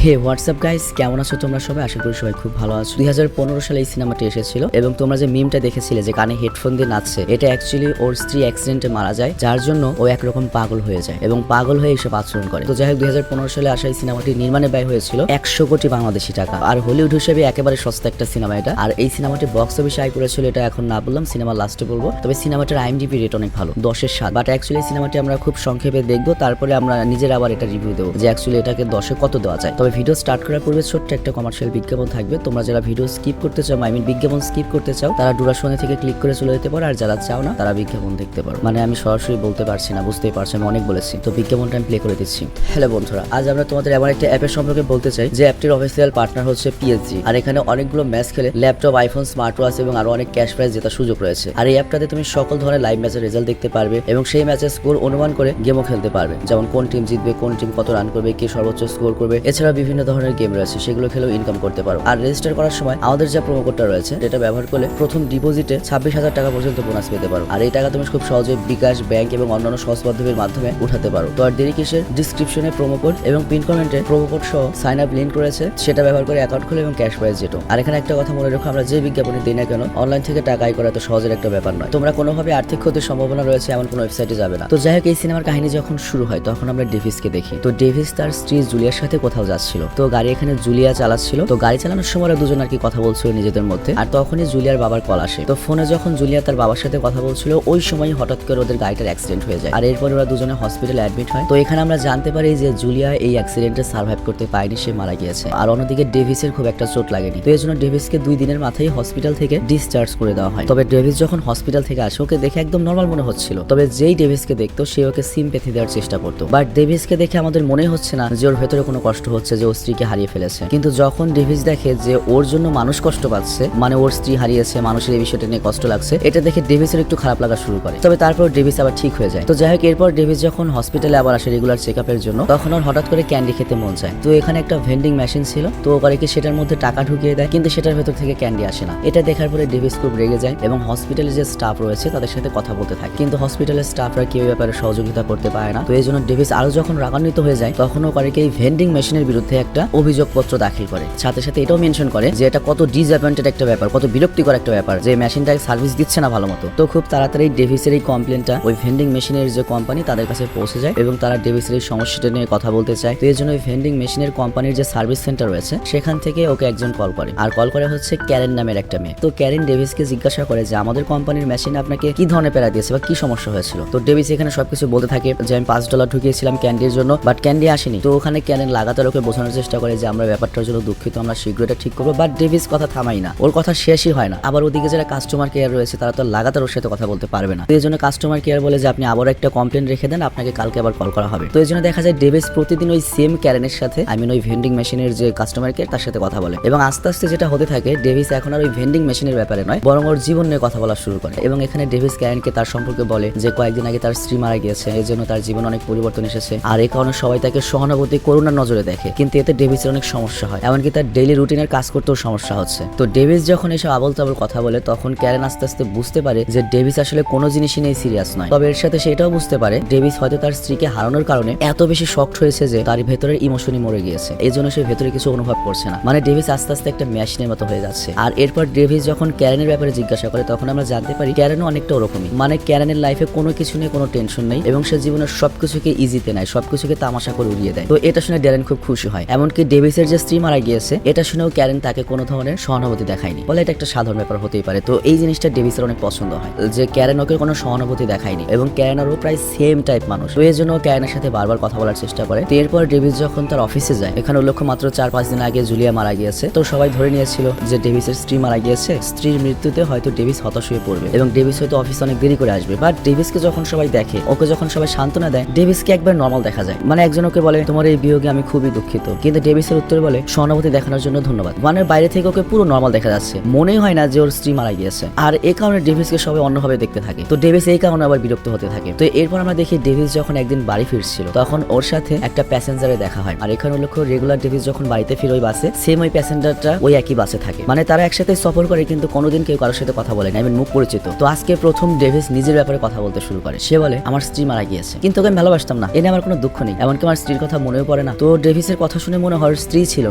হে WhatsApp guys, কেমন আছো তোমরা সবাই? আশা করি সবাই খুব ভালো আছো। 2015 সালে এই সিনেমাটি এসেছিল এবং তোমরা যে মিমটা দেখেছিলে যে কানে হেডফোন দিয়ে নাচছে, এটা অ্যাকচুয়ালি ওর স্ত্রী অ্যাক্সিডেন্টে মারা যায়, যার জন্য ও একরকম পাগল হয়ে যায় এবং পাগল হয়ে এসব আচরণ করে। তো যাই হোক, 2015 সালে আসা এই সিনেমাটি নির্মাণে ব্যয় হয়েছিল 100 কোটি বাংলাদেশি টাকা। আর হলিউড হিসেবে একেবারে সস্তা একটা সিনেমা এটা। আর এই সিনেমাটি বক্স অফিসে আয় করেছিল, এটা এখন না বললাম, সিনেমা লাস্টে বলবো। তবে সিনেমাটার IMDb রেট অনেক ভালো, 10-এর 7। বাট অ্যাকচুয়ালি সিনেমাটি আমরা খুব সংক্ষেপে দেখবো, তারপরে আমরা নিজের আবার এটা রিভিউ দেবো যে অ্যাকচুয়ালি এটাকে 10-এ কত দেওয়া যায়। তবে ভিডিও স্টার্ট করার পূর্বে ছোট্ট একটা কমার্শিয়াল বিজ্ঞাপন থাকবে। তোমরা যারা ভিডিও স্কিপ করতে চাও, বিজ্ঞাপন স্কিপ করতে চাও, তারা ডুরাশনে থেকে ক্লিক করে চলে যেতে পারো। আর যারা চাও না, তারা বিজ্ঞাপন দেখতে পারো। মানে আমি সরাসরি বলতে পারছি না, বুঝতেই পারছি, আমি অনেক বলেছি। তো বিজ্ঞাপনটা আমি প্লে করে দিচ্ছি। হ্যালো বন্ধুরা, আজ আমরা তোমাদের এমন একটা অ্যাপের সম্পর্কে বলতে চাই যে অ্যাপটির অফিসিয়াল পার্টনার হচ্ছে PSG। আর এখানে অনেকগুলো ম্যাচ খেলে ল্যাপটপ, আইফোন, স্মার্ট ওয়াচ এবং আরো অনেক ক্যাশ প্রাইজ জেতার সুযোগ রয়েছে। আর এই অ্যাপটাতে তুমি সকল ধরনের লাইভ ম্যাচের রেজাল্ট দেখতে পারবে এবং সেই ম্যাচের স্কোর অনুমান করে গেমও খেলতে পারবে, যেমন কোন টিম জিতবে, কোন টিম কত রান করবে, কে সর্বোচ্চ স্কোর করবে। এছাড়া বিভিন্ন ধরনের গেম রয়েছে, সেগুলো খেলেও ইনকাম করতে পারো। আর রেজিস্টার করার সময় আমাদের যে প্রোমো কোডটা রয়েছে, এটা ব্যবহার করলে প্রথম ডিপোজিটে 26,000 টাকা পর্যন্ত বোনাস পেতে পারো। আর এই টাকা তুমি খুব সহজে বিকাশ, ব্যাংক এবং অন্যান্য সহজ পদ্ধতির মাধ্যমে উঠাতে পারো। তো আর দেরি কিসের? ডিসক্রিপশনে প্রোমো কোড এবং পিন কমেন্টে প্রোমো কোড সহ সাইন আপ লিংক রয়েছে, সেটা ব্যবহার করে অ্যাকাউন্ট খুলে এবং ক্যাশ প্রাইজ যেটো। আর এখানে একটা কথা মনে রাখো, আমরা যে বিজ্ঞাপনে দিই না কেন, অনলাইন থেকে টাকা আয় করা তো সহজের একটা ব্যাপার নয়। তোমরা কোনোভাবে আর্থিক ক্ষতির সম্ভাবনা রয়েছে এমন কোনো ওয়েবসাইটে যাবে না। তো যাই হোক, এই সিনেমার কাহিনী যখন শুরু হয় তখন আমরা ডেভিসকে দেখি। তো ডেভিস তার স্ত্রী জুলিয়ার সাথে কোথাও যাচ্ছিল। তো গাড়ি এখানে জুলিয়া চালাচ্ছিল। তো গাড়ি চালানোর সময় দুজন আর কি কথা বলছিল নিজেদের মধ্যে। আর তখনই জুলিয়ার বাবার কল আসে। তো ফোনে যখন জুলিয়া তার বাবার সাথে কথা বলছিল, ওই সময় হঠাৎ করে ওদের গাড়িটার অ্যাক্সিডেন্ট হয়ে যায়। আর এরপরে ওরা দুজনে হসপিটালে অ্যাডমিট হয়। তো এখানে আমরা জানতে পারি যে জুলিয়া এই অ্যাক্সিডেন্টে সার্ভাইভ করতে পারেনি, সে মারা গিয়েছে। আর অন্যদিকে ডেভিসের খুব একটা চোট লাগেনি। তো এই জন্য ডেভিসকে 2 দিনের মাথায় হসপিটাল থেকে ডিসচার্জ করে দেওয়া হয়। তবে ডেভিস যখন হসপিটাল থেকে আসে, ওকে দেখে একদম নর্মাল মনে হচ্ছিল। তবে যেই ডেভিসকে দেখতো, সে ওকে সিম্প্যাথি দেওয়ার চেষ্টা করতো। বাট ডেভিসকে দেখে আমাদের মনে হচ্ছে না যে ওর ভেতরে কোনো কষ্ট হচ্ছে, যে ওর স্ত্রীকে হারিয়ে ফেলেছে। কিন্তু যখন ডেভিস দেখে যে ওর জন্য মানুষ কষ্ট পাচ্ছে, মানে ওর স্ত্রী হারিয়েছে, মানুষের এই বিষয়টা নিয়ে কষ্ট লাগছে, এটা দেখে ডেভিসের একটু খারাপ লাগা শুরু করে। তবে তারপর ডেভিস আবার ঠিক হয়ে যায়। তো যাই হোক, এরপর ডেভিস যখন হসপিটালে আবার আসে রেগুলার চেকআপের জন্য, তখন ওর হঠাৎ করে ক্যান্ডি খেতে মন চায়। তো এখানে একটা ভেন্ডিং মেশিন ছিল। তো ওপারে কি সেটার মধ্যে টাকা ঢুকিয়ে দেয়, কিন্তু সেটার ভেতর থেকে ক্যান্ডি আসে না। এটা দেখার পরে ডেভিস খুব রেগে যায় এবং হসপিটালে যে স্টাফ রয়েছে তাদের সাথে কথা বলতে থাকে। কিন্তু হসপিটালের স্টাফরা কেউ ব্যাপারে সহযোগিতা করতে পারে না। তো এই জন্য ডেভিস আরো যখন রাগান্বিত হয়ে যায়, তখন ও করে কি এই ভেন্ডিং মেশিনের বিরুদ্ধে একটা অভিযোগপত্র দাখিল করে। সাথে সাথে এটাও মেনশন করে যে এটা কত ডিসঅ্যাপয়েন্টেড একটা ব্যাপার, কত বিরক্তিকর একটা ব্যাপার যে মেশিনটা সার্ভিস দিচ্ছে না ভালো মতো। তো খুব তাড়াতাড়ি ডেভিসের এই কমপ্লেনটা ওই ভেন্ডিং মেশিনের যে কোম্পানি তাদের কাছে পৌঁছে যায় এবং তারা ডেভিসের এই সমস্যাটা নিয়ে কথা বলতে চায়। তো এই জন্য ওই ভেন্ডিং মেশিনের কোম্পানির যে সার্ভিস সেন্টার রয়েছে, সেখান থেকে ওকে একজন কল করে। আর কল করে হচ্ছে ক্যারেন নামের একটা মেয়ে। তো ক্যারেন ডেভিসকে জিজ্ঞাসা করে যে আমাদের কোম্পানির মেশিন আপনাকে কি ধরনের প্যারা দিয়েছে বা কি সমস্যা হয়েছিল। তো ডেভিস এখানে সবকিছু বলতে থাকে যে আমি $5 ঢুকিয়েছিলাম ক্যান্ডির জন্য, বাট ক্যান্ডি আসেনি। তো ওখানে ক্যারেন লাগাতার ওকে বোঝানোর চেষ্টা করে যে আমরা ব্যাপারটার জন্য দুঃখিত, আমরা শীঘ্রই এটা ঠিক করবো। বাট ডেভিস কথা থামাই না, ওর কথা শেষই হয় না। আবার ওদিকে যারা কাস্টমার কেয়ার রয়েছে, তারা তো লাগাতার ওর সাথে কথা বলতে পারবে না। তো এই জন্য কাস্টমার কেয়ার বলে যে আপনি আবার একটা কমপ্লেন রেখে দেন, আপনাকে কালকে আবার কল করা হবে। তো এই জন্য দেখা যায় ডেভিস প্রতিদিন ওই সেম ক্যারেনের সাথে, ওই ভেন্ডিং মেশিনের যে কাস্টমার কেয়ার, তার সাথে কথা বলে। এবং আস্তে আস্তে যেটা হতে থাকে, ডেভিস এখন আর ওই ভেন্ডিং মেশিনের ব্যাপারে নয়, বরং ওর জীবন নিয়ে কথা বলা শুরু করে। এবং এখানে ডেভিস ক্যারেনকে তার সম্পর্কে বলে যে কয়েকদিন আগে তার স্ত্রী মারা গিয়েছে, এই জন্য তার জীবন অনেক পরিবর্তন এসেছে। আর এই কারণে সবাই তাকে সহানুভূতি, করুণার নজরে দেখে। কিন্তু এতে ডেভিসের অনেক সমস্যা হয়, এমনকি তার ডেইলি রুটিনের কাজ করতেও সমস্যা হচ্ছে। তো ডেভিস যখন এসব আবল তাবল কথা বলে, তখন ক্যারেন আস্তে আস্তে বুঝতে পারে যে ডেভিস আসলে কোনো জিনিসই নেই সিরিয়াস নয়। তবে এর সাথে সেটাও বুঝতে পারে ডেভিস হয়তো তার স্ত্রীকে হারানোর কারণে এত বেশি শকড হয়েছে যে তার ভেতরের ইমোশনই মরে গিয়েছে। এই জন্য সে ভেতরে কিছু অনুভব করছে না। মানে ডেভিস আস্তে আস্তে একটা মেশিনের মতো হয়ে যাচ্ছে। আর এরপর ডেভিস যখন ক্যারেনের ব্যাপারে জিজ্ঞাসা করে, তখন আমরা জানতে পারি ক্যারেনও অনেকটা ওরকমই। মানে ক্যারেনের লাইফে কোনো কিছু নিয়ে কোনো টেনশন নেই এবং সে জীবনের সবকিছুকে ইজিতে নেয়, সবকিছুকে তামাশা করে উড়িয়ে দেয়। তো এটা শুনে ড্যারেন খুব খুশি হয়। এমনকি ডেভিসের যে স্ত্রী মারা গিয়েছে, এটা শুনেও ক্যারেন তাকে কোনো ধরনের সহানুভূতি দেখায়নি, বলে এটা একটা সাধারণ ব্যাপার হতেই পারে। তো এই জিনিসটা ডেভিসের অনেক পছন্দ হয় যে ক্যারেন ওকে কোনো সহানুভূতি দেখায়নি এবং ক্যারেন আরও প্রায় সেম টাইপ মানুষ। তো এই জন্য ক্যারেনের সাথে বারবার কথা বলার চেষ্টা করে। তো এরপর ডেভিস যখন তার অফিসে যায়, এখানে উল্লেখ্য মাত্র 4-5 দিন আগে জুলিয়া মারা গিয়েছে। তো সবাই ধরে নিয়েছিল যে ডেভিসের স্ত্রী মারা গিয়েছে, স্ত্রীর মৃত্যুতে হয়তো ডেভিস হতাশ হয়ে পড়বে এবং ডেভিস হয়তো অফিসে অনেক দেরি করে আসবে। বাট ডেভিসকে যখন সবাই দেখে, ওকে যখন সবাই সান্ত্বনা দেয়, ডেভিসকে একবার নর্মাল দেখা যায়। মানে একজন ওকে বলে তোমার এই বিয়োগে আমি খুবই দুঃখিত, কিন্তু ডেভিসের উত্তরে বলে সহানুভূতি দেখানোর জন্য ধন্যবাদ। ওয়ানের বাইরে থেকে ওকে পুরো নর্মাল দেখা যাচ্ছে, মনেই হয় না যে ওর স্ত্রী মারা গিয়েছে। আর এই কারণে ডেভিসকে সবাই অন্যভাবে দেখতে থাকে। তো ডেভিস এই কারণে আবার বিরক্ত হতে থাকে। তো এরপর আমরা দেখি ডেভিস যখন একদিন বাড়ি ফিরছিল, তখন ওর সাথে একটা প্যাসেঞ্জারে দেখা হয়। আর এখানে উল্লেখ্য রেগুলার ডেভিস যখন বাড়িতে ফিরে ওই বাসে, সেম ওই প্যাসেঞ্জারটা ওই একই বাসে থাকে। মানে তারা একসাথে সফর করে, কিন্তু কোনোদিন কেউ কারোর সাথে কথা বলে না, মুখ পরিচিত। তো আজকে প্রথম ডেভিস নিজের ব্যাপারে কথা বলতে শুরু করে। সে বলে আমার স্ত্রী মারা গিয়েছে, কিন্তু ওকে আমি ভালোবাসতাম না, এনে আমার কোনো দুঃখ নেই, এমনকি আমার স্ত্রীর কথা মনেও পড়ে না। তো ডেভিসের কথা কথা শুনে মনে হয় স্ত্রী ছিল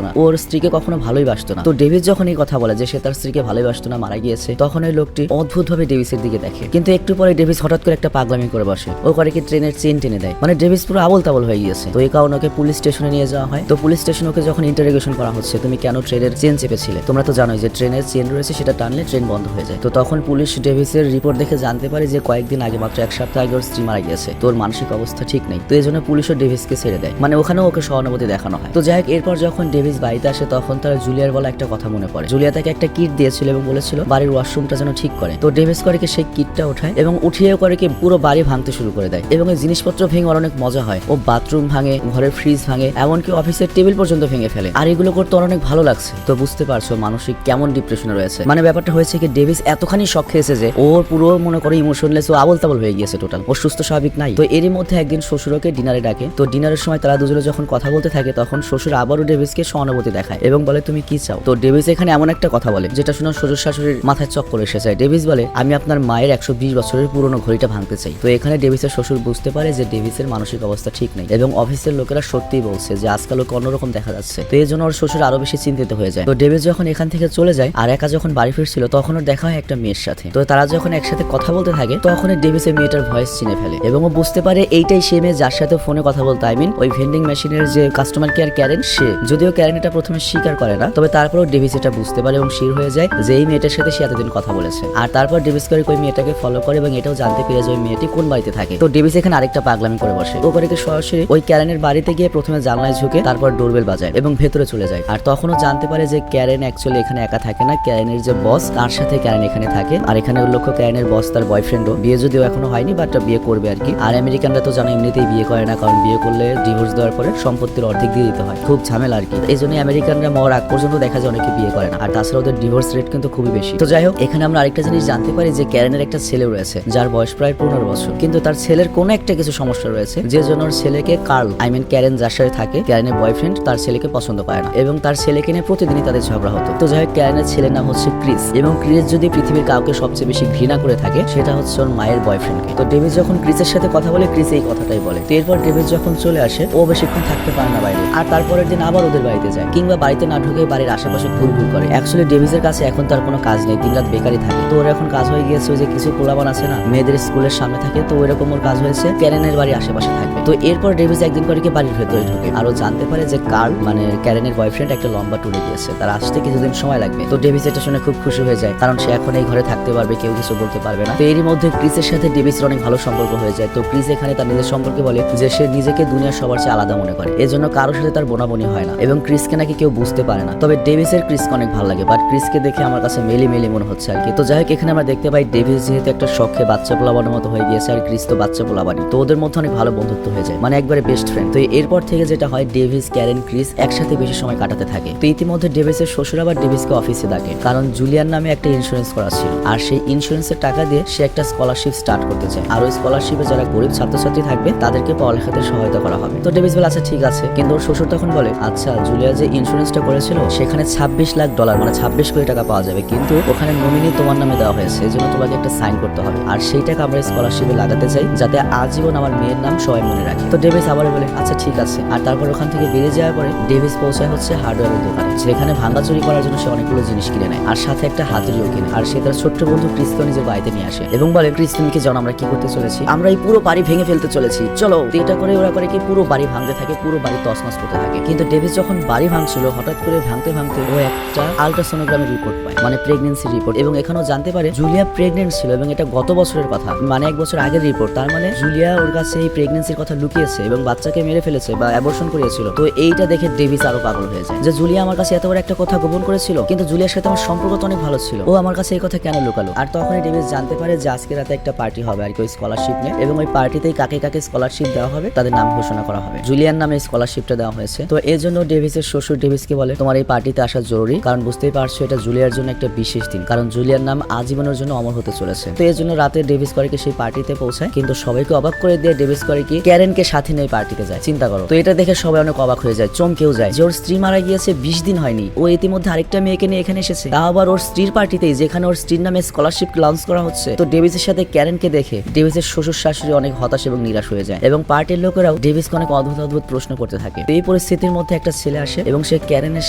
না, ওর স্ত্রীকে কখনো ভালোই বাসতো না। তো ডেভিস যখন এই কথা বলে যে সে তার স্ত্রীকে ভালোই বাসতো না, মারা গিয়েছে, তখন ওই লোকটি অদ্ভুত ভাবে ডেভিসের দিকে দেখে। কিন্তু একটু পরে ডেভিস হঠাৎ করে একটা পাগলামি করে বসে, ও করে কি ট্রেনের চেন টেনে দেয়। মানে ডেভিস পুরো আবল তাবল হয়ে গিয়েছে। তো এই কারণে ওকে পুলিশ স্টেশনে নিয়ে যাওয়া হয়। তো পুলিশ স্টেশনে ওকে যখন ইন্টারোগেশন করা হচ্ছে, তুমি কেন ট্রেনের চেন চেপেছিলে, তোমরা তো জানোই যে ট্রেনের চেন রয়েছে, সেটা টানলে ট্রেন বন্ধ হয়ে যায়। তো তখন পুলিশ ডেভিসের রিপোর্ট দেখে জানতে পারে যে কয়েকদিন আগে, মাত্র 1 সপ্তাহ আগে ওর স্ত্রী মারা গিয়েছে, তোর মানসিক অবস্থা ঠিক নেই। তো এই জন্য পুলিশও ডেভিসকে ছেড়ে দেয়, মানে ওখানেও ওকে সহানুভূতি দেখানো হয়। তো যাই হোক, এরপর যখন ডেভিস বাড়িতে আসে তখন তার জুলিয়ার বলা একটা কথা মনে পড়ে। জুলিয়া তাকে একটা কিট দিয়েছিল এবং বলেছিল বাড়ির ওয়াশরুমটা যেন ঠিক করে। তো ডেভিস করে কি সেই কিটটা ওঠায় এবং উঠিয়ে করে কি পুরো বাড়ি ভাঙতে শুরু করে দেয় এবং এই জিনিসপত্র ভেঙে ওর অনেক মজা হয়। ও বাথরুম ভাঙে, ঘরের ফ্রিজ ভাঙে, এমনকি অফিসের টেবিল পর্যন্ত ভেঙে ফেলে। আর এগুলো করতে ওর অনেক ভালো লাগছে। তো বুঝতে পারছো মানসিক কেমন ডিপ্রেশনে রয়েছে। মানে ব্যাপারটা হয়েছে কি, ডেভিস এতখানি শখ খেয়েছে যে ওর পুরো মনে করে ইমোশনলেস, ও আবল তাবল হয়ে গিয়েছে টোটাল, ও সুস্থ স্বাভাবিক নাই। তো এরই মধ্যে একদিন শ্বশুরকে ডিনারে ডাকে। তো ডিনারের সময় তারা দুজনে যখন কথা বলতে থাকে তখন শ্বশুর আবারও ডেভিসকে সহানুভূতি দেখায় এবং বলে তুমি কি চাও। তো ডেভিস এখানে এমন একটা কথা বলে যেটা শুনে শ্বশুর শাশুড়ির মাথায় চক্কর এসে যায়। ডেভিস বলে আমি আপনার মায়ের 120 বছরের পুরনো ঘড়িটা ভাঙতে চাই। তো এখানে ডেভিসের শ্বশুর বুঝতে পারে যে ডেভিসের মানসিক অবস্থা ঠিক নেই এবং অফিসের লোকেরা সত্যিই বলছে যে আজকাল ওকে অন্যরকম দেখা যাচ্ছে। তো এই জন্য ওর শ্বশুর আরো বেশি চিন্তিত হয়ে যায়। তো ডেভিস যখন এখান থেকে চলে যায় আর একা যখন বাড়ি ফিরছিল তখন ওর দেখা হয় একটা মেয়ের সাথে। তো তারা যখন একসাথে কথা বলতে থাকে তখন ডেভিসের মেয়েটার ভয়েস চিনে ফেলে এবং ও বুঝতে পারে এইটাই সে মেয়ে যার সাথে ফোনে কথা বলতে, আই মিন ওই ভেন্ডিং মেশিনের যে কাস্টমার কেয়ার ক্যারেন, সে। যদিও ক্যারেন এটা প্রথমে স্বীকার করে না, তবে তারপরও ডেভিস এটা বুঝতে পারে এবং শির হয়ে যায় যে এই মেয়েটার সাথে সে এতদিন কথা বলেছে। আর তারপর ডেভিস করে ওই মেয়েটাকে ফলো করে এবং এটাও জানতে পেরে যে ওই মেয়েটি কোন বাড়িতে থাকে। তো ডেভিস এখানে আরেকটা পাগলামি করে বসে, ও করে সরাসরি ওই ক্যারেনের বাড়িতে গিয়ে প্রথমে জানলায় ঝুঁকে তারপর ডোরবেল বাজায় এবং ভেতরে চলে যায়। আর তখনও জানতে পারে যে ক্যারেন অ্যাকচুয়ালি এখানে একা থাকে না, ক্যারেনের যে বস তার সাথে ক্যারেন এখানে থাকে। আর এখানে উল্লেখ্য ক্যারেনের বস তার বয়ফ্রেন্ডও, বিয়ে যদিও এখনো হয়নি বাট বিয়ে করবে আর কি। আর আমেরিকানরা তো জানো এমনিতেই বিয়ে করে না, কারণ বিয়ে করলে ডিভোর্স দেওয়ার পরে সম্পত্তির অর্ধেক দিয়ে দিতে হয়, খুব ঝামেলা আর কি। এই জন্য আমেরিকানরা মরার আগ পর্যন্ত দেখা যায় অনেকে বিয়ে করে না। আর তাছাড়া ওদের ডিভোর্স রেট কিন্তু খুবই বেশি। তো যাই হোক, এখানে আমরা আরেকটা জিনিস জানতে পারি যে ক্যারেনের একটা ছেলে রয়েছে যার বয়স প্রায় 15 বছর, কিন্তু তার ছেলের কোনো একটা কিছু সমস্যা রয়েছে যে জন্য ওর ছেলেকে কার্ল, আই মিন ক্যারেন যার সাথে থাকে, ক্যারেনের বয়ফ্রেন্ড, তার ছেলেকে পছন্দ করে না এবং তার ছেলেকে নিয়ে প্রতিদিনই তাদের ঝগড়া হতো। তো যাই হোক, ক্যারেনের ছেলের নাম হচ্ছে ক্রিস এবং ক্রিস যদি পৃথিবীর কাউকে সবচেয়ে বেশি ঘৃণা করে থাকে সেটা হচ্ছে ওর মায়ের বয়ফ্রেন্ডকে। তো ডেভিস যখন ক্রিসের সাথে কথা বলে ক্রিস এই কথাটাই বলে। তো এরপর ডেভিস যখন চলে আসে ও বেশিক্ষণ থাকতে পারে না বাইরে, আর তারপরের দিন আবার ওদের বাড়িতে যায় কিংবা বাড়িতে না ঢুকে বাড়ির আশেপাশে ঘুরঘুর করে। অ্যাকচুয়ালি ডেভিসের কাছে এখন তার কোনো কাজ নেই, দিনরাত বেকারই থাকে। তো ওর এখন কাজ হয়ে গিয়েছে যে কিছু পোলাপান আছে না মেয়েদের স্কুলের সামনে থাকে, তো ওইরকম ওর কাজ হয়েছে ক্যারেনের বাড়ির আশেপাশে থাকবে। তো এরপর ডেভিস একদিন করে বাড়ির ভেতরে ঢুকে আর ও জানতে পারে যে কার্ল মানে ক্যারেনের বয়ফ্রেন্ড একটা লম্বা ট্যুরে গিয়েছে, তার আসতে কিছুদিন সময় লাগবে। তো ডেভিস এটা শুনে খুব খুশি হয়ে যায় কারণ সে এখন এই ঘরে থাকতে পারবে, কেউ কিছু বলতে পারবে না। তো এরই মধ্যে ক্রিসের সাথে ডেভিসের অনেক ভালো সম্পর্ক হয়ে যায়। তো ক্রিস এখানে তার নিজের সম্পর্কে বলে যে সে নিজেকে দুনিয়ার সবার চেয়ে আলাদা মনে করে, এজন্য কারোর সাথে তার বোনাবনি হয় না এবং ক্রিসকে নাকি কেউ বুঝতে পারে না। তবে ডেভিসের ক্রিসকে অনেক ভালো লাগে, বাট ক্রিসকে দেখে আমার কাছে মেলি মেলি মনে হচ্ছে আর কি। তো যাই হোক, এখানে আমরা দেখতে পাই ডেভিস যেহেতু একটা শখে বাচ্চা পোলাবানের মতো হয়ে গিয়েছে আর ক্রিস তো বাচ্চা পোলাবানি, তো ওদের মধ্যে অনেক ভালো বন্ধুত্ব হয়ে যায়, মানে একবারে বেস্ট ফ্রেন্ড। তো এরপর থেকে যেটা হয়, ডেভিস, ক্যারেন, ক্রিস একসাথে বেশি সময় কাটাতে থাকে। তো ইতিমধ্যে ডেভিসের শ্বশুর আবার ডেভিসকে অফিসে ডাকে কারণ জুলিয়ান নামে একটা ইন্স্যুরেন্স করা ছিল আর সেই ইন্স্যুরেন্সের টাকা দিয়ে সে একটা স্কলারশিপ স্টার্ট করতে চায়। আর ওই স্কলারশিপে যারা গরিব ছাত্রছাত্রী থাকবে তাদেরকে পড়ালেখাতে সহায়তা করা হবে। তো ডেভিস বলে আচ্ছা ঠিক আছে, কিন্তু ওর শ্বশুর তখন বলে আচ্ছা জুলিয়া যে ইন্স্যুরেন্সটা করেছিল সেখানে $26 লাখ মানে 26 কোটি টাকা পাওয়া যাবে, কিন্তু ওখানে নমিনি তোমার নামে দেওয়া হয়েছে, এই জন্য তোমাকে একটা সাইন করতে হবে। আর সেই টাকা আমরা স্কলারশিপে লাগাতে চাই যাতে আজীবন আমার মেয়ের নাম সবাই মনে রাখে। তো ডেভিস আবার বলে আচ্ছা ঠিক আছে। আর তারপর ওখান থেকে বেরিয়ে যাওয়ার পরে ডেভিস পৌঁছায় হচ্ছে হার্ডওয়্যারের দোকানে, যেখানে ভাঙাচুরি করার জন্য সে অনেকগুলো জিনিস কিনে নেয় আর সাথে একটা হাতুড়িও কিনে। আর সে তার ছোট্ট বন্ধু ক্রিসকে নিজের বাড়িতে নিয়ে আসে এবং বলে ক্রিস তুমি কি জানো আমরা কি করতে চলেছি? আমরা এই পুরো বাড়ি ভেঙে ফেলতে চলেছি, চলো। এটা করে ওরা করে কি পুরো বাড়ি ভাঙতে থাকে, পুরো বাড়ি তছনছ করতে থাকে। কিন্তু ডেভিস যখন বাড়ি ভাঙছিল হঠাৎ করে ভাঙতে ভাঙতে ও একটা আল্ট্রাসোনোগ্রামের রিপোর্ট পায়, মানে প্রেগন্যান্সি রিপোর্ট, এবং এখানেও জানতে পারে জুলিয়া প্রেগনেন্ট ছিল এবং এটা গত বছরের কথা, মানে 1 বছর আগের রিপোর্ট। তার মানে জুলিয়া ওর কাছে এই প্রেগন্যান্সির কথা লুকিয়েছে এবং বাচ্চাকে মেরে ফেলেছে বা অ্যাবর্শন করিয়েছিল। তো এইটা দেখে ডেভিস আরো পাগল হয়ে যায় যে জুলিয়া আমার কাছে এত বড় একটা কথা গোপন করেছিল, কিন্তু জুলিয়ার সাথে আমার সম্পর্ক তো অনেক ভালো ছিল, ও আমার কাছে এই কথা কেন লুকালো? আর তখনই ডেভিস জানতে পারে যে আজকে রাতে একটা পার্টি হবে আর কি, ওই স্কলারশিপ নিয়ে, এবং ওই পার্টিতেই কাকে কাকে স্কলারশিপ দেওয়া হবে তাদের নাম ঘোষণা করা হবে। জুলিয়ার নামে স্কলারশিপটা দেওয়া হয়েছে। তো এর জন্য ডেভিসের শ্বশুর ডেভিসকে বলে তোমার এই পার্টিতে আসা জরুরি, কারণ বুঝতেই পারছো এটা জুলিয়ার জন্য একটা বিশেষ দিন, কারণ জুলিয়ার নাম আজীবনের জন্য অমর হতে চলেছে। তো এর জন্য রাতে ডেভিস করে কি সেই পার্টিতে পৌঁছায়, কিন্তু সবাইকে অবাক করে দিয়ে ডেভিস করে কি ক্যারেনকে সাথে নিয়ে পার্টিতে যায়। চিন্তা করো, তো এটা দেখে সবাই অনেক অবাক হয়ে যায়, চমকেও যায় যে ওর স্ত্রী মারা গিয়েছে 20 দিন হয়নি, ও ইতিমধ্যে আরেকটা মেয়েকে নিয়ে এখানে এসেছে, তা আবার ওর স্ত্রীর পার্টিতেই, যেখানে ওর স্ত্রীর নামে স্কলারশিপ লঞ্চ করা হচ্ছে। তো ডেভিসের সাথে ক্যারেনকে দেখে ডেভিসের শ্বশুর শাশুড়ি অনেক হতাশ এবং নিরাশ হয়ে যায় এবং পার্টির লোকেরাও ডেভিসকে অনেক অদ্ভুত অদ্ভুত প্রশ্ন করতে থাকে। এই পরিস্থিতির মধ্যে একটা ছেলে আসে এবং সে ক্যারেনের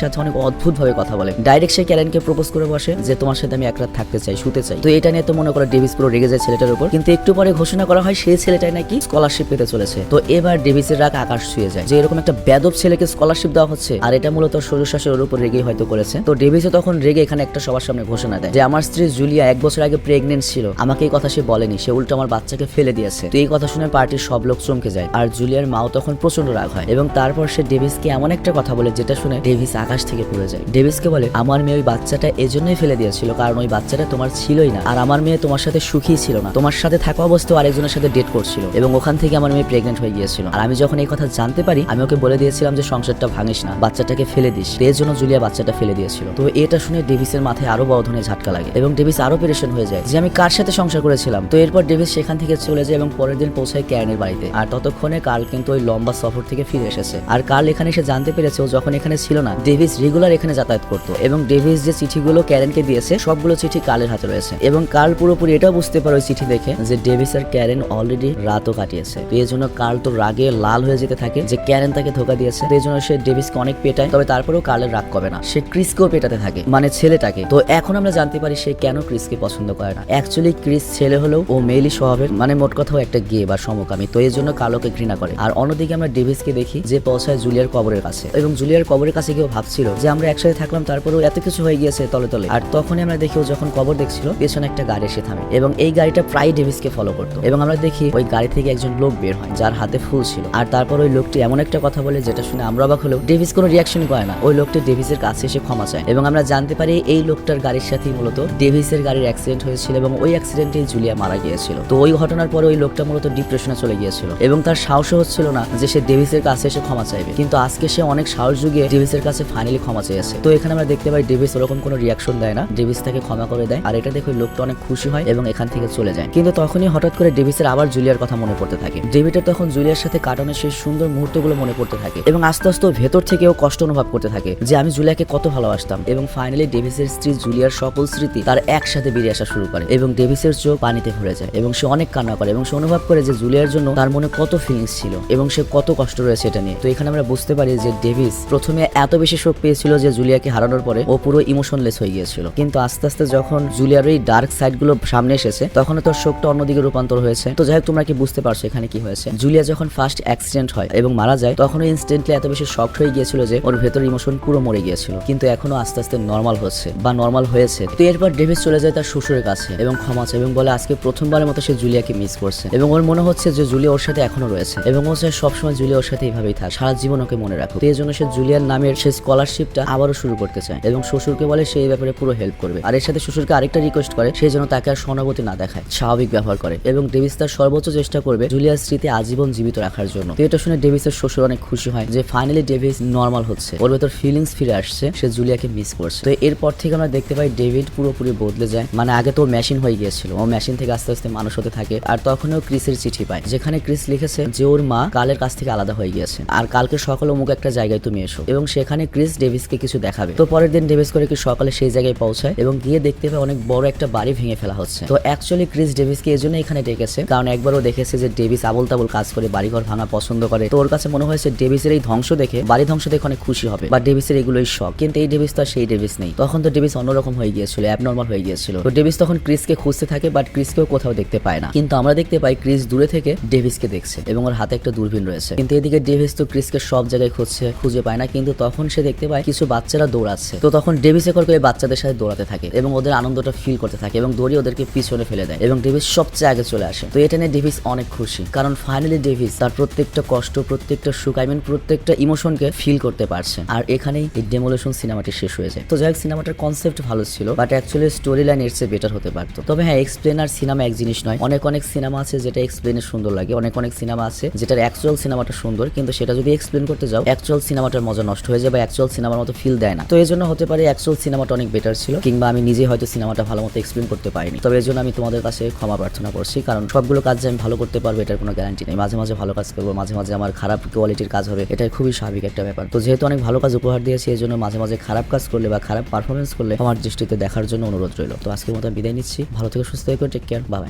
সাথে অনেক অদ্ভুত ভাবে কথা বলে। ডাইরেক্ট সে ক্যারেনকে প্রপোজ করে বসে যে তোমার সাথে আমি এক রাত থাকতে চাই, শুতে চাই। তো এটা নিয়ে তো মনে করো ডেভিস পুরো রেগে যায় ছেলেটার উপর, কিন্তু একটু পরে ঘোষণা করা হয় সেই ছেলেটাই নাকি স্কলারশিপ পেতে চলেছে। তো এবার ডেভিসের রাগ আকাশ ছুঁয়ে যায় যে এরকম একটা বেদব ছেলেকে স্কলারশিপ দেওয়া হচ্ছে, আর এটা মূলত শ্বশুর শাশুড়ির উপর রেগে হয়তো করেছে। তো ডেভিসও তখন রেগে এখানে একটা সবার সামনে ঘোষণা দেয় যে আমার স্ত্রী জুলিয়া 1 বছর আগে প্রেগনেন্ট ছিল, আমাকে এই কথা সে বলেনি, সে উল্টো আমার বাচ্চাকে ফেলে দিয়েছে। তো এই কথা শুনে পার্টির সব লোক চমকে যায়, আর জুলিয়ার মাও তখন প্রচন্ড রাগ হয় এবং তারপর সে ডেভিসকে এমন একটা কথা বলে যেটা শুনে ডেভিস আকাশ থেকে পড়ে যায়। ডেভিসকে বলে আমার মেয়ে ওই বাচ্চাটা এজন্যই ফেলে দিয়েছিল কারণ ওই বাচ্চাটা তোমার ছিলই না, আর আমার মেয়ে তোমার সাথে সুখী ছিল না, তোমার সাথে থাকা অবস্থায় আরেকজনের সাথে ডেট করছিল এবং ওখান থেকে আমার মেয়ে প্রেগনেন্ট হয়ে গিয়েছিল। আর আমি যখন এই কথা জানতে পারি আমি ওকে বলে দিয়েছিলাম যে সংসারটা ভাঙিস না, বাচ্চাটাকে ফেলে দিস। এর জন্য জুলিয়া বাচ্চাটা ফেলে দিয়েছিল। তো এটা শুনে ডেভিসের মাথায় আরো বড় ধরনের ঝাটকা লাগে এবং ডেভিস আরো পেরেশান হয়ে যায় যে আমি কার সাথে সংসার করেছিলাম। তো এরপর ডেভিস সেখান থেকে চলে যায় এবং পরের দিন পৌঁছায় ক্যারেনের বাড়িতে। আর ততক্ষণে কার্ল কিন্তু ওই লম্বা সফর থেকে ফিরে এসেছে। আর কার্ল এখানে এসে জানতে পেরেছে ও যখন এখানে ছিল না ডেভিস রেগুলার এখানে যাতায়াত করতো এবং ডেভিস যে চিঠিগুলো ক্যারেনকে দিয়েছে সবগুলো চিঠি কার্লের হাতে রয়েছে। এবং কার্ল পুরোপুরি এটাও বুঝতে পারে ওই চিঠি দেখে যে ডেভিস আর ক্যারেন অলরেডি রাতও কাটিয়েছে। তো এই জন্য কার্ল তো রাগে লাল হয়ে যেতে থাকে যে ক্যারেন তাকে ধোকা দিয়েছে। তো এই জন্য সে ডেভিসকে অনেক পেটায়, তবে তারপরেও কার্লের রাগ কমে না, সে ক্রিসকেও পেটাতে থাকে, মানে ছেলেটাকে। তো এখন আমরা জানতে পারি সে কেন ক্রিসকে পছন্দ করে না। অ্যাকচুয়ালি ক্রিস ছেলে হলেও ও মেইলি স্বভাবের, মানে মোট কথাও একটা গে বা সমকামী। তো এই জন্য কার্লকে ঘৃণা করে। আর অন্যদিকে আমরা ডেভিসকে দেখি যে পৌঁছায় জুলিয়ার কবরের কাছে এবং জুলিয়ার কবরের কাছে গিয়েও ভাবছিল যে আমরা একসাথে থাকলাম তারপরেও এত কিছু হয়ে গিয়েছে তলে তলে। আর তখনই আমরা দেখি ও যখন কবর দেখছিল পেছনে একটা গাড়ি এসে থামে এবং এই গাড়িটা প্রায় ডেভিসকে ফলো করতো এবং আমরা দেখি ওই গাড়ি থেকে একজন লোক বের হয় যার হাতে ফুল ছিল। আর তারপর ওই লোকটি এমন একটা কথা বলে যেটা শুনে আমরা অবাক হলেও ডেভিস কোনো রিয়াকশন করে না। ওই লোকটি ডেভিসের কাছে এসে ক্ষমা চায় এবং আমরা জানতে পারি এই লোকটার গাড়ির সাথেই মূলত ডেভিসের গাড়ির অ্যাক্সিডেন্ট হয়েছিল এবং ওই অ্যাক্সিডেন্টে জুলিয়া মারা গিয়েছিল। তো ওই ঘটনার পরে ওই লোকটা মূলত ডিপ্রেশনে চলে গিয়েছিল এবং তার সাহসও হচ্ছিল না যে সে ডেভিসের কাছে এসে ক্ষমা চাইবে, কিন্তু আজকে সে অনেক সাহস যুগিয়ে ডেভিসের কাছে ফাইনালি ক্ষমা চেয়েছে। তো এখানে আমরা দেখতে পাই ডেভিস ওরকম কোনো রিয়াকশন দেয় না, ডেভিস তাকে ক্ষমা করে দেয়। আর এটা দেখে লোকটা অনেক খুশি হয় এবং এখান থেকে চলে যায়। কিন্তু তখনই হঠাৎ করে ডেভিসের আবার জুলিয়ার কথা মনে পড়তে থাকে। ডেভিডের তখন জুলিয়ার সাথে কাটানোর সেই সুন্দর মুহূর্তগুলো মনে পড়তে থাকে এবং আস্তে আস্তে ভেতর থেকেও কষ্ট অনুভব করতে থাকে যে আমি জুলিয়াকে কত ভালোবাসতাম। এবং ফাইনালি ডেভিসের স্ত্রী জুলিয়ার সকল স্মৃতি তার একসাথে বেরিয়ে আসা শুরু করে এবং ডেভিসের চোখ পানিতে ভরে যায় এবং সে অনেক কান্না করে এবং সে অনুভব করে যে জুলিয়ার জন্য তার মনে কত ফিলিংস ছিল এবং সে কত কষ্ট রয়েছে এটা নিয়ে। তো এখানে আমরা বুঝতে পারি যে ডেভিস প্রথমে এত বেশি শোক পেয়েছিল যে জুলিয়াকে হারানোর পরে ও পুরো ইমোশনলেস হয়ে গিয়েছিল, কিন্তু আস্তে আস্তে যখন জুলিয়ার এই ডার্ক সাইড গুলো সামনে এসেছে তখন তোর শোকটা অন্যদিকে রূপান্তর হয়েছে। তো যাই হোক তোমরা কি বুঝতে পারছো এখানে কি হয়েছে। জুলিয়া যখন ফার্স্ট অ্যাক্সিডেন্ট হয় এবং মারা যায় তখন ইনস্ট্যান্টলি এত বেশি শকড হয়ে গিয়েছিল যে ওর ভেতর ইমোশন পুরো মরে গিয়েছিল, কিন্তু এখনো আস্তে আস্তে নর্মাল হচ্ছে বা নর্মাল হয়েছে। তো এরপর ডেভিস চলে যায় তার শ্বশুরের কাছে এবং ক্ষমা চায় এবং বলে আজকে প্রথমবারের মতো সে জুলিয়াকে মিস করছে এবং ওর মনে হচ্ছে যে জুলিয়া ওর সাথে এখনো রয়েছে এবং ও চায় সবসময় জুলিয়া ওর সাথে এইভাবেই থাক, সারা জীবন ওকে মনে রাখো। তো এই জন্য সে জুলিয়ার নামের সে স্কলারশিপটা আবারও শুরু করতে চায় এবং শ্বশুরকে বলে সে এই ব্যাপারে পুরো হেল্প করবে। আর এর সাথে শ্বশুরকে আরেকটা রিকোয়েস্ট করে সেই জন্য তাকে আর সহানুভূতি না দেখায়, স্বাভাবিক ব্যবহার করে এবং ডেভিস তার সর্বোচ্চ চেষ্টা করবে জুলিয়ার স্মৃতি আজীবন জীবিত রাখার জন্য। তো এটা শুনে ডেভিসের শ্বশুর অনেক খুশি হয় যে ফাইনালি ডেভিস নর্মাল হচ্ছে, ওর ভেতর ফিলিংস ফিরে আসছে, সে জুলিয়াকে মিস করছে। তো এরপর থেকে আমরা দেখতে পাই ডেভিড পুরোপুরি বদলে যায়, মানে আগে তো মেশিন হয়ে গিয়েছিল, ও মেশিন থেকে আস্তে আস্তে মানুষ হতে থাকে। আর তখনও ক্রিসের চিঠি পায় যেখানে ক্রিস লিখেছে যে ওর মা কালের কাছ থেকে আলাদা হয়ে গিয়েছে আর কালকে সকালে অমুক একটা জায়গায় তুমি এসো এবং সেখানে ক্রিস ডেভিসকে কিছু দেখাবে। তো পরের দিন ডেভিস করে কি সকালে সেই জায়গায় পৌঁছায় এবং গিয়ে দেখতে পায় অনেক বড় একটা বাড়ি ভেঙে ফেলা হচ্ছে। তো অ্যাকচুয়ালি ক্রিস ডেভিসকে এই জন্য এখানে ডেকেছে কারণ একবারও দেখেছে যে ডেভিস আবল তাবল কাজ করে বাড়িঘর ভাঙা পছন্দ করে। তো ওর কাছে মনে হয়েছে ডেভিসের এই ধ্বংস দেখে বাড়ি ধ্বংস দেখে অনেক খুশি হবে বা ডেভিসের এগুলোই শখ, কিন্তু এই ডেভিস তো সেই ডেভিস নেই। তখন তো ডেভিস অন্যরকম হয়ে গিয়েছিল, অ্যাবনর্মাল হয়ে গিয়েছিল। তো ডেভিস তখন ক্রিসকে খুঁজতে থাকে বাট ক্রিসকেও কোথাও দেখতে পায় না, কিন্তু আমরা দেখতে পাই ক্রিস দূরে থেকে ডেভিসকে দেখছে এবং ওর হাতে একটা দূরবীন রয়েছে। কিন্তু এদিকে ডেভিস তো ক্রিসকে সব জায়গায় খুঁজছে, খুঁজে পায় না, কিন্তু তখন সে দেখতে পায় কিছু বাচ্চারা দৌড়াচ্ছে। তো তখন ডেভিস একর করে বাচ্চাদের সাথে দৌড়াতে থাকে এবং ওদের আনন্দটা ফিল করতে থাকে এবং দৌড়িয়ে ওদেরকে পিছনে ফেলে দেয় এবং ডেভিস সবচেয়ে আগে চলে আসে। তো এটা নিয়ে ডেভিস অনেক খুশি কারণ ফাইনালি ডেভিস তার প্রত্যেকটা কষ্ট, প্রত্যেকটা সুখ, প্রত্যেকটা ইমোশনকে ফিল করতে পারছে। আর এখানেই এই ডেমোলিশন সিনেমাটি শেষ হয়ে যায়। তো যাই হোক সিনেমাটার কনসেপ্ট ভালো ছিল বাট অ্যাকচুয়ালি স্টোরি লাইন এর চেয়ে বেটার হতে পারতো। তবে হ্যাঁ, এক্সপ্লেন আর সিনেমা এক জিনিস নয়। অনেক সিনেমা আছে যেটা এক্সপ্লেনে সুন্দর লাগে, অনেক সিনেমা আছে যেটার অ্যাকচুয়াল সিনেমাটা সুন্দর, কিন্তু সেটা যদি এক্সপ্লেন করতে যাও অ্যাকচুয়াল সিনেমাটার মজা নষ্ট হয়ে যায় বা অ্যাকচুয়াল সিনেমার মতো ফিল দেয় না। তো এই জন্য হতে পারে অ্যাকচুয়াল সিনেমাটা অনেক বেটার ছিল, কিংবা আমি নিজে হয়তো সিনেমাটা ভালো মতো এক্সপ্লেন করতে পারিনি। তবে এই জন্য আমি তোমাদের কাছে ক্ষমা প্রার্থনা করছি, কারণ সবগুলো কাজ যে আমি ভালো করতে পারবো এটার কোনো গ্যারান্টি নেই। মাঝে মাঝে ভালো কাজ করবো, মাঝে মাঝে আমার খারাপ কোয়ালিটির কাজ হবে, এটাই খুবই স্বাভাবিক একটা ব্যাপার। তো যেহেতু অনেক ভালো কাজ উপহার দিয়েছি এই জন্য মাঝে মাঝে খারাপ কাজ করলে বা খারাপ পারফরমেন্স করলে আমার দৃষ্টিতে দেখার জন্য অনুরোধ রইল। তো আজকের মতো বিদায় নিচ্ছি, ভালো থেকে সুস্থ থেকো, টেক কেয়ার, বাই বাই।